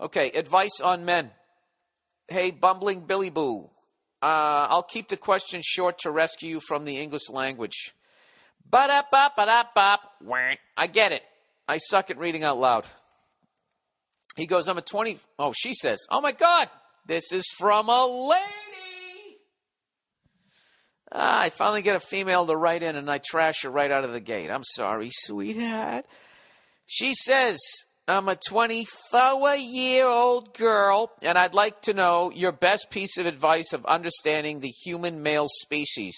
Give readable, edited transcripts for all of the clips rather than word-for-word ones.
Okay, advice on men. Hey, bumbling Billy Boo. I'll keep the question short to rescue you from the English language. Ba-da-bop, ba-da-bop. I get it. I suck at reading out loud. He goes, I'm a 20... Oh, she says, oh my God, this is from a lady. I finally get a female to write in and I trash her right out of the gate. I'm sorry, sweetheart. She says, I'm a 24-year-old girl, and I'd like to know your best piece of advice of understanding the human male species.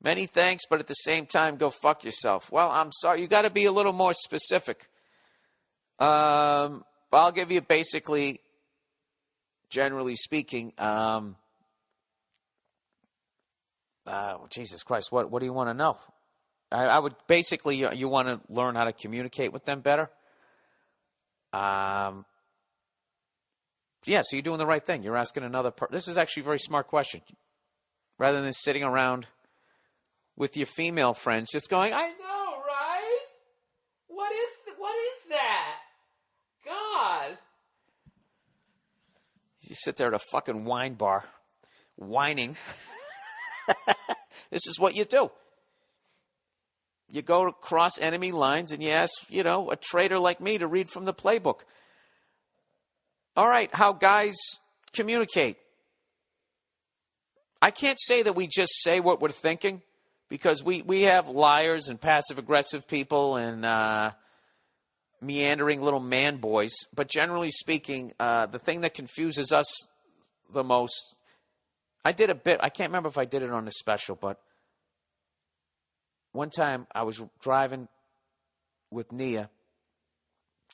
Many thanks, but at the same time, go fuck yourself. Well, I'm sorry. You got to be a little more specific. I'll give you basically, generally speaking, Jesus Christ, what do you want to know? I would basically, you want to learn how to communicate with them better. Yeah, so you're doing the right thing. You're asking another person. This is actually a very smart question. Rather than sitting around with your female friends just going, I know, right? What is that? God. You sit there at a fucking wine bar, whining. This is what you do. You go across enemy lines and you ask, a traitor like me to read from the playbook. All right, how guys communicate. I can't say that we just say what we're thinking because we have liars and passive-aggressive people and meandering little man boys. But generally speaking, the thing that confuses us the most, I did a bit, I can't remember if I did it on the special, but one time I was driving with Nia,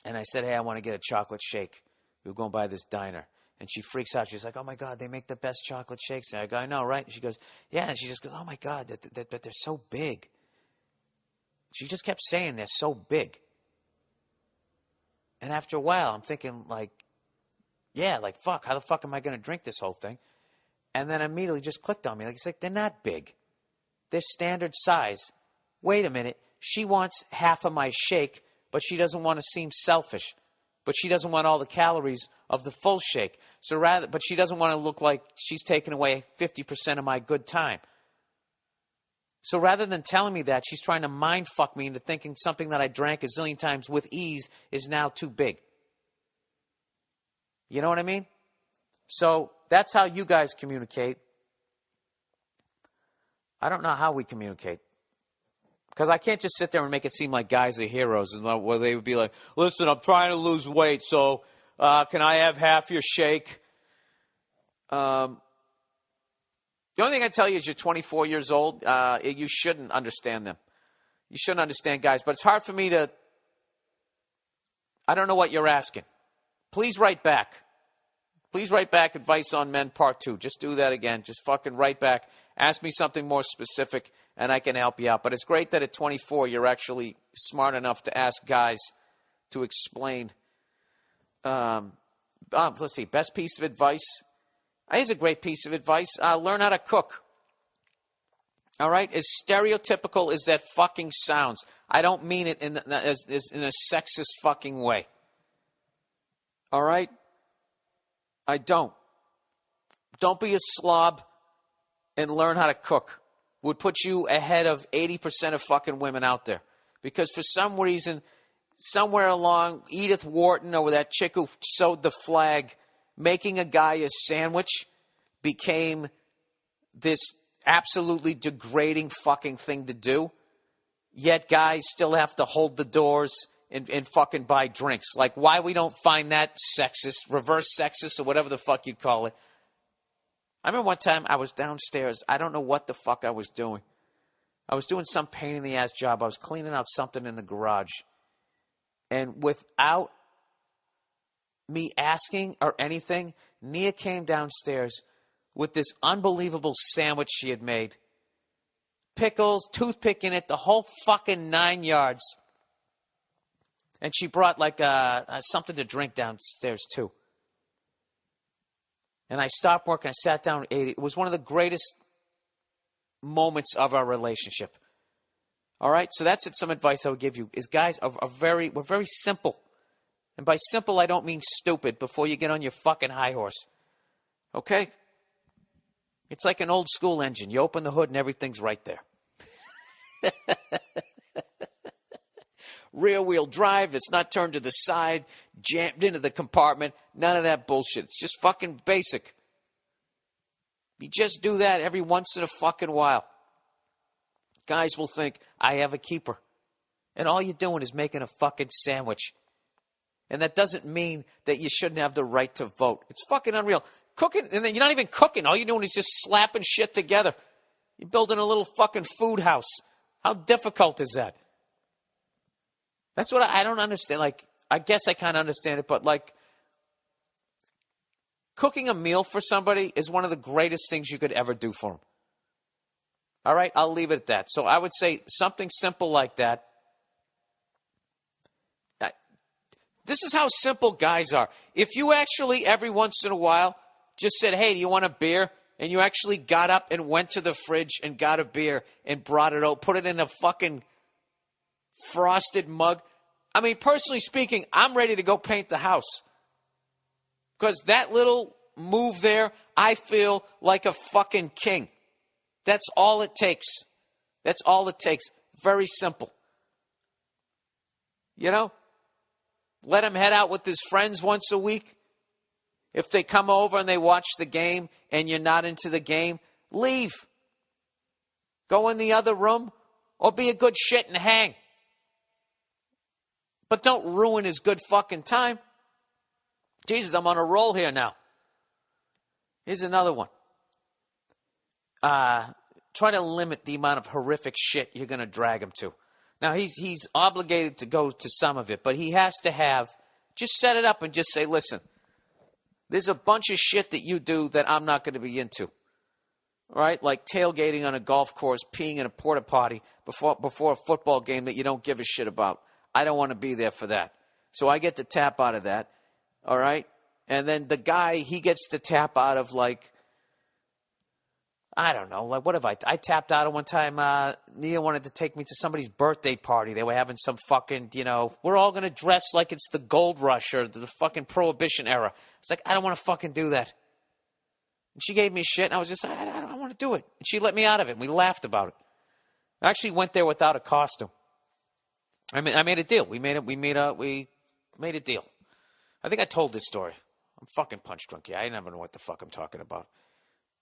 and I said, hey, I want to get a chocolate shake. We were going by this diner. And she freaks out. She's like, oh, my God, they make the best chocolate shakes. And I go, I know, right? And she goes, yeah. And she just goes, oh, my God, they're so big. She just kept saying they're so big. And after a while, I'm thinking, fuck, how the fuck am I going to drink this whole thing? And then immediately just clicked on me. It's like, they're not big. They're standard size. Wait a minute. She wants half of my shake, but she doesn't want to seem selfish. But she doesn't want all the calories of the full shake. But she doesn't want to look like she's taking away 50% of my good time. So rather than telling me that, she's trying to mind fuck me into thinking something that I drank a zillion times with ease is now too big. You know what I mean? So that's how you guys communicate. I don't know how we communicate. Because I can't just sit there and make it seem like guys are heroes. And where they would be like, listen, I'm trying to lose weight, so can I have half your shake? The only thing I tell you is you're 24 years old. You shouldn't understand them. You shouldn't understand guys. But it's hard for me to... I don't know what you're asking. Please write back. Please write back Advice on Men Part 2. Just do that again. Just fucking write back. Ask me something more specific, and I can help you out. But it's great that at 24, you're actually smart enough to ask guys to explain. Let's see. Best piece of advice. Here's a great piece of advice. Learn how to cook. All right? As stereotypical as that fucking sounds, I don't mean it in a sexist fucking way. All right? I don't. Don't be a slob and learn how to cook. Would put you ahead of 80% of fucking women out there. Because for some reason, somewhere along, Edith Wharton or that chick who sewed the flag, making a guy a sandwich became this absolutely degrading fucking thing to do. Yet guys still have to hold the doors and fucking buy drinks. Like, why we don't find that sexist, reverse sexist, or whatever the fuck you'd call it. I remember one time I was downstairs. I don't know what the fuck I was doing. I was doing some pain-in-the-ass job. I was cleaning out something in the garage. And without me asking or anything, Nia came downstairs with this unbelievable sandwich she had made. Pickles, toothpick in it, the whole fucking 9 yards. And she brought something to drink downstairs too. And I stopped work and I sat down and ate it. It was one of the greatest moments of our relationship. All right? So that's some advice I would give you. Is guys we're very simple. And by simple, I don't mean stupid before you get on your fucking high horse. Okay? It's like an old school engine. You open the hood and everything's right there. Rear wheel drive. It's not turned to the side, jammed into the compartment. None of that bullshit. It's just fucking basic. You just do that every once in a fucking while. Guys will think, I have a keeper. And all you're doing is making a fucking sandwich. And that doesn't mean that you shouldn't have the right to vote. It's fucking unreal. Cooking, and then you're not even cooking. All you're doing is just slapping shit together. You're building a little fucking food house. How difficult is that? That's what I don't understand. Like, I guess I kind of understand it, but like, cooking a meal for somebody is one of the greatest things you could ever do for them. All right? I'll leave it at that. So I would say something simple like that. This is how simple guys are. If you actually, every once in a while, just said, hey, do you want a beer? And you actually got up and went to the fridge and got a beer and brought it out, put it in a fucking frosted mug. I mean, personally speaking, I'm ready to go paint the house. Because that little move there, I feel like a fucking king. That's all it takes. That's all it takes. Very simple. You know? Let him head out with his friends once a week. If they come over and they watch the game and you're not into the game, leave. Go in the other room or be a good shit and hang. But don't ruin his good fucking time. Jesus, I'm on a roll here now. Here's another one. Try to limit the amount of horrific shit you're going to drag him to. Now, he's obligated to go to some of it, but he has to have, just set it up and just say, listen, there's a bunch of shit that you do that I'm not going to be into. All right? Like tailgating on a golf course, peeing in a porta potty before a football game that you don't give a shit about. I don't want to be there for that. So I get to tap out of that. All right? And then the guy, he gets to tap out of like, I don't know, like what have I tapped out of one time. Nia wanted to take me to somebody's birthday party. They were having some fucking, we're all going to dress like it's the gold rush or the fucking prohibition era. It's like, I don't want to fucking do that. And she gave me shit and I was just, I don't want to do it. And she let me out of it and we laughed about it. I actually went there without a costume. I made a deal. We made a deal. I think I told this story. I'm fucking punch drunk. Yeah, I never know what the fuck I'm talking about.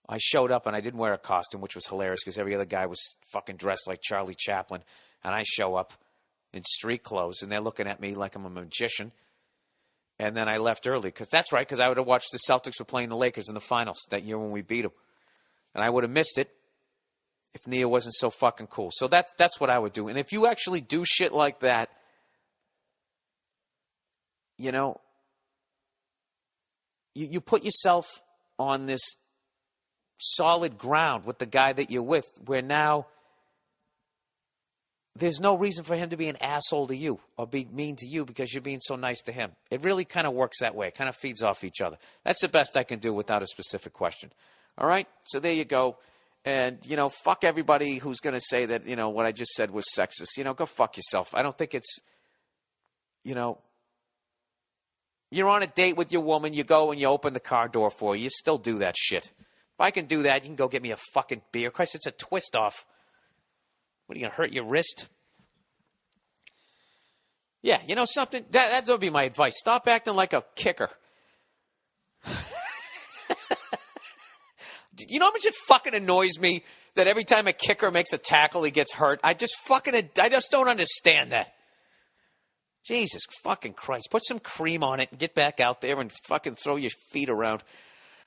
I showed up and I didn't wear a costume, which was hilarious because every other guy was fucking dressed like Charlie Chaplin. And I show up in street clothes and they're looking at me like I'm a magician. And then I left early because that's right, because I would have watched the Celtics were playing the Lakers in the finals that year when we beat them. And I would have missed it if Nia wasn't so fucking cool. So that's what I would do. And if you actually do shit like that, you put yourself on this solid ground with the guy that you're with, where now there's no reason for him to be an asshole to you or be mean to you because you're being so nice to him. It really kind of works that way. It kind of feeds off each other. That's the best I can do without a specific question. All right? So there you go. And, fuck everybody who's going to say that, what I just said was sexist. Go fuck yourself. I don't think it's, you're on a date with your woman. You go and you open the car door for her. You still do that shit. If I can do that, you can go get me a fucking beer. Christ, it's a twist off. What, are you going to hurt your wrist? Yeah, something? That would be my advice. Stop acting like a kicker. How much it fucking annoys me that every time a kicker makes a tackle, he gets hurt? I just don't understand that. Jesus fucking Christ. Put some cream on it and get back out there and fucking throw your feet around.